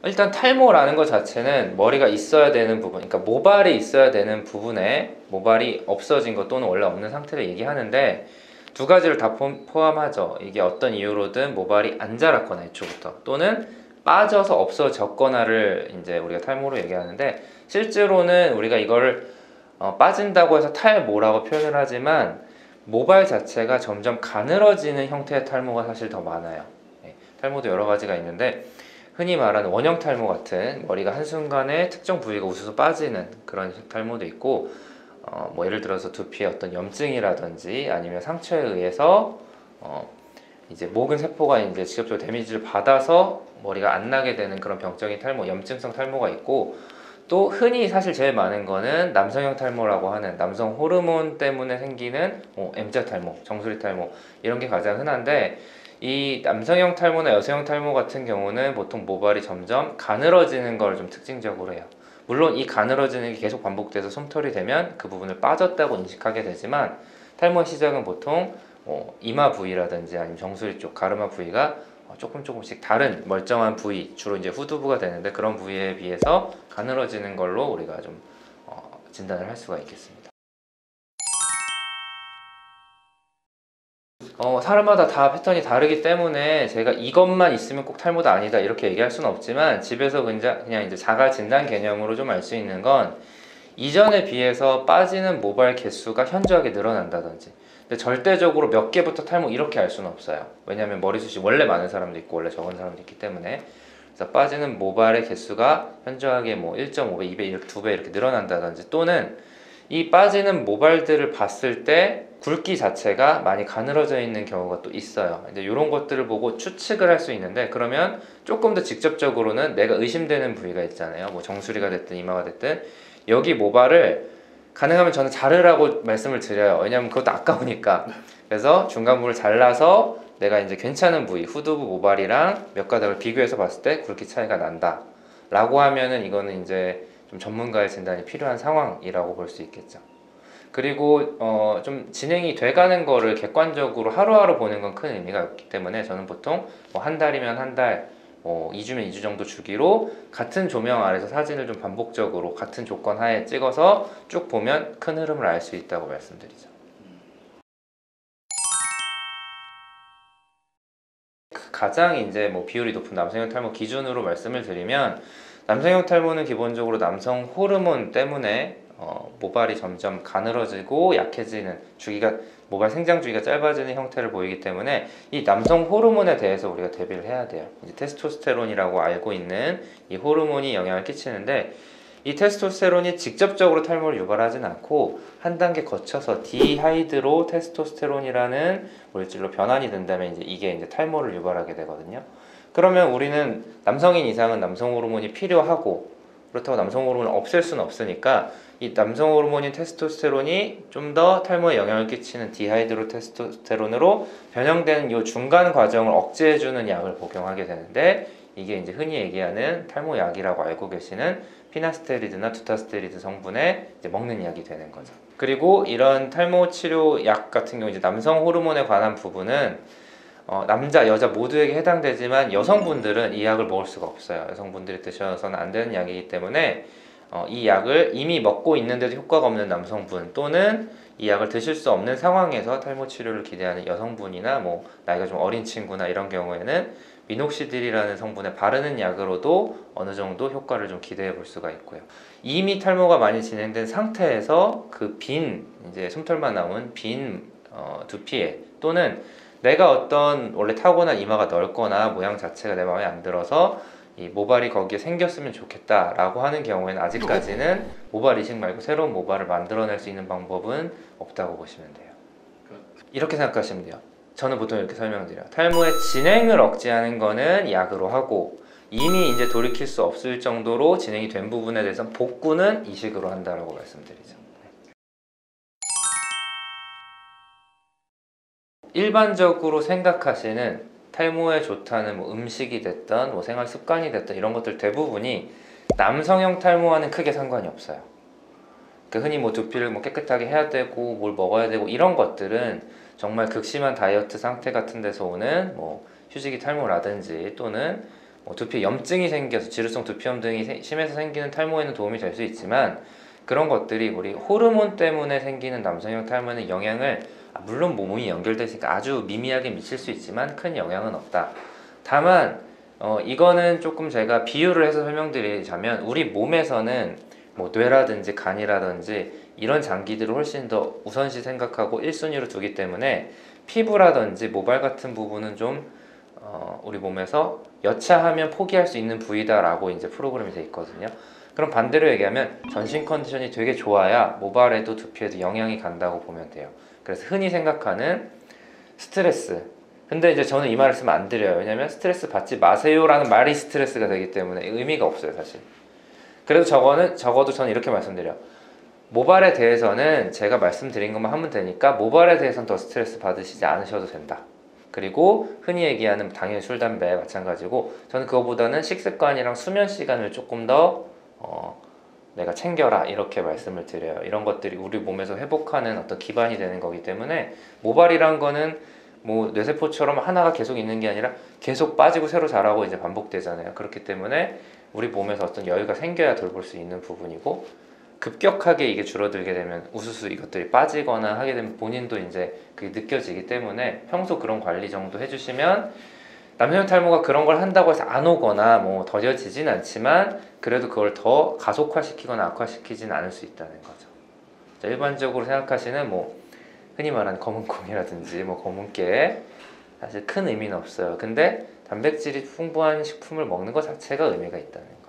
일단 탈모라는 것 자체는 머리가 있어야 되는 부분, 그러니까 모발이 있어야 되는 부분에 모발이 없어진 것 또는 원래 없는 상태를 얘기하는데, 두 가지를 다 포함하죠. 이게 어떤 이유로든 모발이 안 자랐거나 애초부터, 또는 빠져서 없어졌거나를 이제 우리가 탈모로 얘기하는데, 실제로는 우리가 이걸 빠진다고 해서 탈모라고 표현을 하지만 모발 자체가 점점 가늘어지는 형태의 탈모가 사실 더 많아요. 탈모도 여러 가지가 있는데, 흔히 말하는 원형 탈모 같은 머리가 한순간에 특정 부위가 웃어서 빠지는 그런 탈모도 있고, 뭐 예를 들어서 두피에 어떤 염증이라든지 아니면 상처에 의해서 이제 모근 세포가 이제 직접적으로 데미지를 받아서 머리가 안 나게 되는 그런 병적인 탈모, 염증성 탈모가 있고, 또 흔히 사실 제일 많은 거는 남성형 탈모라고 하는 남성 호르몬 때문에 생기는 M자 탈모, 정수리 탈모, 이런 게 가장 흔한데, 이 남성형 탈모나 여성형 탈모 같은 경우는 보통 모발이 점점 가늘어지는 걸 좀 특징적으로 해요. 물론 이 가늘어지는 게 계속 반복돼서 솜털이 되면 그 부분을 빠졌다고 인식하게 되지만, 탈모의 시작은 보통 이마 부위라든지 아니면 정수리 쪽 가르마 부위가 조금씩 다른 멀쩡한 부위, 주로 이제 후두부가 되는데, 그런 부위에 비해서 가늘어지는 걸로 우리가 좀 진단을 할 수가 있겠습니다. 사람마다 다 패턴이 다르기 때문에 제가 이것만 있으면 꼭 탈모다 아니다 이렇게 얘기할 수는 없지만, 집에서 그냥 이제 자가 진단 개념으로 좀 알 수 있는 건, 이전에 비해서 빠지는 모발 개수가 현저하게 늘어난다든지, 근데 절대적으로 몇 개부터 탈모 이렇게 알 수는 없어요. 왜냐하면 머리숱이 원래 많은 사람도 있고 원래 적은 사람도 있기 때문에. 그래서 빠지는 모발의 개수가 현저하게 뭐 1.5배, 2배, 이렇게 2배 이렇게 늘어난다든지, 또는 이 빠지는 모발들을 봤을 때 굵기 자체가 많이 가늘어져 있는 경우가 또 있어요. 이제 이런 것들을 보고 추측을 할 수 있는데, 그러면 조금 더 직접적으로는 내가 의심되는 부위가 있잖아요. 뭐 정수리가 됐든 이마가 됐든, 여기 모발을 가능하면 저는 자르라고 말씀을 드려요. 왜냐면 그것도 아까우니까. 그래서 중간부를 잘라서 내가 이제 괜찮은 부위, 후두부 모발이랑 몇 가닥을 비교해서 봤을 때 굵기 차이가 난다 라고 하면은, 이거는 이제 좀 전문가의 진단이 필요한 상황이라고 볼 수 있겠죠. 그리고 좀 진행이 돼가는 거를 객관적으로 하루하루 보는 건 큰 의미가 없기 때문에, 저는 보통 뭐 한 달이면 한 달, 2주면 2주 정도 주기로 같은 조명 아래서 사진을 좀 반복적으로 같은 조건 하에 찍어서 쭉 보면 큰 흐름을 알 수 있다고 말씀드리죠. 가장 이제 뭐 비율이 높은 남성형 탈모 기준으로 말씀을 드리면, 남성형 탈모는 기본적으로 남성 호르몬 때문에 모발이 점점 가늘어지고 약해지는 주기가, 모발 생장 주기가 짧아지는 형태를 보이기 때문에, 이 남성 호르몬에 대해서 우리가 대비를 해야 돼요. 이제 테스토스테론이라고 알고 있는 이 호르몬이 영향을 끼치는데, 이 테스토스테론이 직접적으로 탈모를 유발하진 않고 한 단계 거쳐서 디하이드로 테스토스테론이라는 물질로 변환이 된다면 이게 이제 탈모를 유발하게 되거든요. 그러면 우리는 남성인 이상은 남성 호르몬이 필요하고, 그렇다고 남성 호르몬을 없앨 수는 없으니까 이 남성 호르몬인 테스토스테론이 좀 더 탈모에 영향을 끼치는 디하이드로 테스토스테론으로 변형되는 이 중간 과정을 억제해주는 약을 복용하게 되는데, 이게 이제 흔히 얘기하는 탈모약이라고 알고 계시는 피나스테리드나 두타스테리드 성분에 이제 먹는 약이 되는 거죠. 그리고 이런 탈모 치료 약 같은 경우, 이제 남성 호르몬에 관한 부분은 남자, 여자 모두에게 해당되지만, 여성분들은 이 약을 먹을 수가 없어요. 여성분들이 드셔서는 안 되는 약이기 때문에 이 약을 이미 먹고 있는데도 효과가 없는 남성분, 또는 이 약을 드실 수 없는 상황에서 탈모 치료를 기대하는 여성분이나 뭐 나이가 좀 어린 친구나 이런 경우에는 미녹시딜이라는 성분에 바르는 약으로도 어느 정도 효과를 좀 기대해 볼 수가 있고요. 이미 탈모가 많이 진행된 상태에서 그 빈, 이제 솜털만 남은 빈 두피에, 또는 내가 어떤 원래 타고난 이마가 넓거나 모양 자체가 내 마음에 안 들어서 이 모발이 거기에 생겼으면 좋겠다라고 하는 경우에는, 아직까지는 모발 이식 말고 새로운 모발을 만들어낼 수 있는 방법은 없다고 보시면 돼요. 이렇게 생각하시면 돼요. 저는 보통 이렇게 설명드려요. 탈모의 진행을 억제하는 거는 약으로 하고, 이미 이제 돌이킬 수 없을 정도로 진행이 된 부분에 대해서 복구는 이식으로 한다라고 말씀드리죠. 일반적으로 생각하시는 탈모에 좋다는 뭐 음식이 됐든 뭐 생활 습관이 됐든 이런 것들 대부분이 남성형 탈모와는 크게 상관이 없어요. 그러니까 흔히 뭐 두피를 뭐 깨끗하게 해야 되고 뭘 먹어야 되고 이런 것들은 정말 극심한 다이어트 상태 같은 데서 오는 뭐 휴지기 탈모라든지, 또는 뭐 두피에 염증이 생겨서 지루성 두피염 등이 심해서 생기는 탈모에는 도움이 될 수 있지만 그런 것들이 우리 호르몬 때문에 생기는 남성형 탈모에는 영향을 물론 몸이 연결돼 있으니까 아주 미미하게 미칠 수 있지만 큰 영향은 없다. 다만 이거는 조금 제가 비유를 해서 설명드리자면 우리 몸에서는 뭐 뇌라든지 간이라든지 이런 장기들을 훨씬 더 우선시 생각하고 1순위로 두기 때문에 피부라든지 모발 같은 부분은 좀 우리 몸에서 여차하면 포기할 수 있는 부위다라고 이제 프로그램이 돼 있거든요. 그럼 반대로 얘기하면 전신 컨디션이 되게 좋아야 모발에도 두피에도 영향이 간다고 보면 돼요. 그래서 흔히 생각하는 스트레스. 근데 이제 저는 이 말을 쓰면 안 드려요. 왜냐면 스트레스 받지 마세요라는 말이 스트레스가 되기 때문에 의미가 없어요, 사실. 그래도 적어도 저는 이렇게 말씀드려요. 모발에 대해서는 제가 말씀드린 것만 하면 되니까 모발에 대해서는 더 스트레스 받으시지 않으셔도 된다. 그리고 흔히 얘기하는 당연히 술, 담배 마찬가지고 저는 그거보다는 식습관이랑 수면 시간을 조금 더 내가 챙겨라 이렇게 말씀을 드려요. 이런 것들이 우리 몸에서 회복하는 어떤 기반이 되는 거기 때문에 모발이란 거는 뭐 뇌세포처럼 하나가 계속 있는 게 아니라 계속 빠지고 새로 자라고 이제 반복되잖아요. 그렇기 때문에 우리 몸에서 어떤 여유가 생겨야 돌볼 수 있는 부분이고 급격하게 이게 줄어들게 되면 우수수 이것들이 빠지거나 하게 되면 본인도 이제 그게 느껴지기 때문에 평소 그런 관리 정도 해주시면 남성 탈모가 그런 걸 한다고 해서 안 오거나 뭐 더뎌지진 않지만 그래도 그걸 더 가속화시키거나 악화시키진 않을 수 있다는 거죠. 자, 일반적으로 생각하시는 뭐 흔히 말하는 검은콩이라든지 뭐 검은깨 사실 큰 의미는 없어요. 근데 단백질이 풍부한 식품을 먹는 것 자체가 의미가 있다는 거예요.